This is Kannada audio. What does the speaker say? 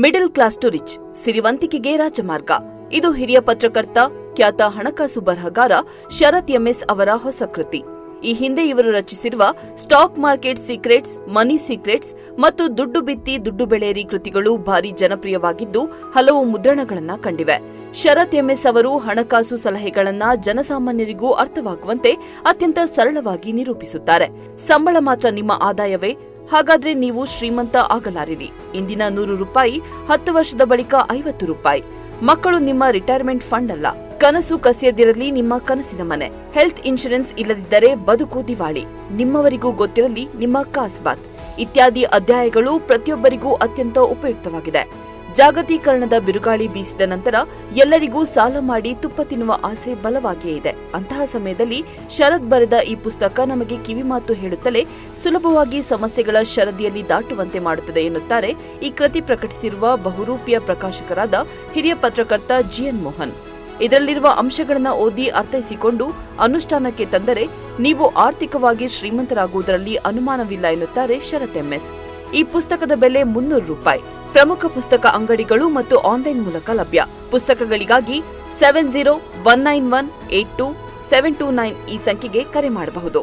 ಮಿಡಲ್ ಕ್ಲಾಸ್ ಟು ರಿಚ್ ಸಿರಿವಂತಿಕೆಗೆ ರಾಜಮಾರ್ಗ. ಇದು ಹಿರಿಯ ಪತ್ರಕರ್ತ, ಖ್ಯಾತ ಹಣಕಾಸು ಬರಹಗಾರ ಶರತ್ ಎಂಎಸ್ ಅವರ ಹೊಸ ಕೃತಿ. ಈ ಹಿಂದೆ ಇವರು ರಚಿಸಿರುವ ಸ್ಟಾಕ್ ಮಾರ್ಕೆಟ್ ಸೀಕ್ರೆಟ್ಸ್, ಮನಿ ಸೀಕ್ರೆಟ್ಸ್ ಮತ್ತು ದುಡ್ಡು ಬಿತ್ತಿ ದುಡ್ಡು ಬೆಳೆಯಿರಿ ಕೃತಿಗಳು ಭಾರಿ ಜನಪ್ರಿಯವಾಗಿದ್ದು ಹಲವು ಮುದ್ರಣಗಳನ್ನ ಕಂಡಿವೆ. ಶರತ್ ಎಂಎಸ್ ಅವರು ಹಣಕಾಸು ಸಲಹೆಗಳನ್ನ ಜನಸಾಮಾನ್ಯರಿಗೂ ಅರ್ಥವಾಗುವಂತೆ ಅತ್ಯಂತ ಸರಳವಾಗಿ ನಿರೂಪಿಸುತ್ತಾರೆ. ಸಂಬಳ ಮಾತ್ರ ನಿಮ್ಮ ಆದಾಯವೇ? ಹಾಗಾದ್ರೆ ನೀವು ಶ್ರೀಮಂತ ಆಗಲಾರಿರಿ. ಇಂದಿನ ₹100 10 ವರ್ಷದ ಬಳಿಕ ₹50. ಮಕ್ಕಳು ನಿಮ್ಮ ರಿಟೈರ್ಮೆಂಟ್ ಫಂಡ್ ಅಲ್ಲ. ಕನಸು ಕಸಿಯದಿರಲಿ ನಿಮ್ಮ ಕನಸಿನ ಮನೆ. ಹೆಲ್ತ್ ಇನ್ಶೂರೆನ್ಸ್ ಇಲ್ಲದಿದ್ದರೆ ಬದುಕು ದಿವಾಳಿ. ನಿಮ್ಮವರಿಗೂ ಗೊತ್ತಿರಲಿ ನಿಮ್ಮ ಕಾಸ್ಬಾತ್ ಇತ್ಯಾದಿ ಅಧ್ಯಾಯಗಳು ಪ್ರತಿಯೊಬ್ಬರಿಗೂ ಅತ್ಯಂತ ಉಪಯುಕ್ತವಾಗಿದೆ. ಜಾಗತೀಕರಣದ ಬಿರುಗಾಳಿ ಬೀಸಿದ ನಂತರ ಎಲ್ಲರಿಗೂ ಸಾಲ ಮಾಡಿ ತುಪ್ಪ ತಿನ್ನುವ ಆಸೆ ಬಲವಾಗಿಯೇ ಇದೆ. ಅಂತಹ ಸಮಯದಲ್ಲಿ ಶರತ್ ಬರೆದ ಈ ಪುಸ್ತಕ ನಮಗೆ ಕಿವಿಮಾತು ಹೇಳುತ್ತಲೇ ಸುಲಭವಾಗಿ ಸಮಸ್ಯೆಗಳ ಶರದಿಯಲ್ಲಿ ದಾಟುವಂತೆ ಮಾಡುತ್ತದೆ ಎನ್ನುತ್ತಾರೆ ಈ ಕೃತಿ ಪ್ರಕಟಿಸಿರುವ ಬಹುರೂಪಿಯ ಪ್ರಕಾಶಕರಾದ ಹಿರಿಯ ಪತ್ರಕರ್ತ ಜಿಎನ್ ಮೋಹನ್. ಇದರಲ್ಲಿರುವ ಅಂಶಗಳನ್ನು ಓದಿ ಅರ್ಥೈಸಿಕೊಂಡು ಅನುಷ್ಠಾನಕ್ಕೆ ತಂದರೆ ನೀವು ಆರ್ಥಿಕವಾಗಿ ಶ್ರೀಮಂತರಾಗುವುದರಲ್ಲಿ ಅನುಮಾನವಿಲ್ಲ ಎನ್ನುತ್ತಾರೆ ಶರತ್ ಎಂಎಸ್. ಈ ಪುಸ್ತಕದ ಬೆಲೆ ₹300. ಪ್ರಮುಖ ಪುಸ್ತಕ ಅಂಗಡಿಗಳು ಮತ್ತು ಆನ್ಲೈನ್ ಮೂಲಕ ಲಭ್ಯ. ಪುಸ್ತಕಗಳಿಗಾಗಿ 7019182729 ಈ ಸಂಖ್ಯೆಗೆ ಕರೆ ಮಾಡಬಹುದು.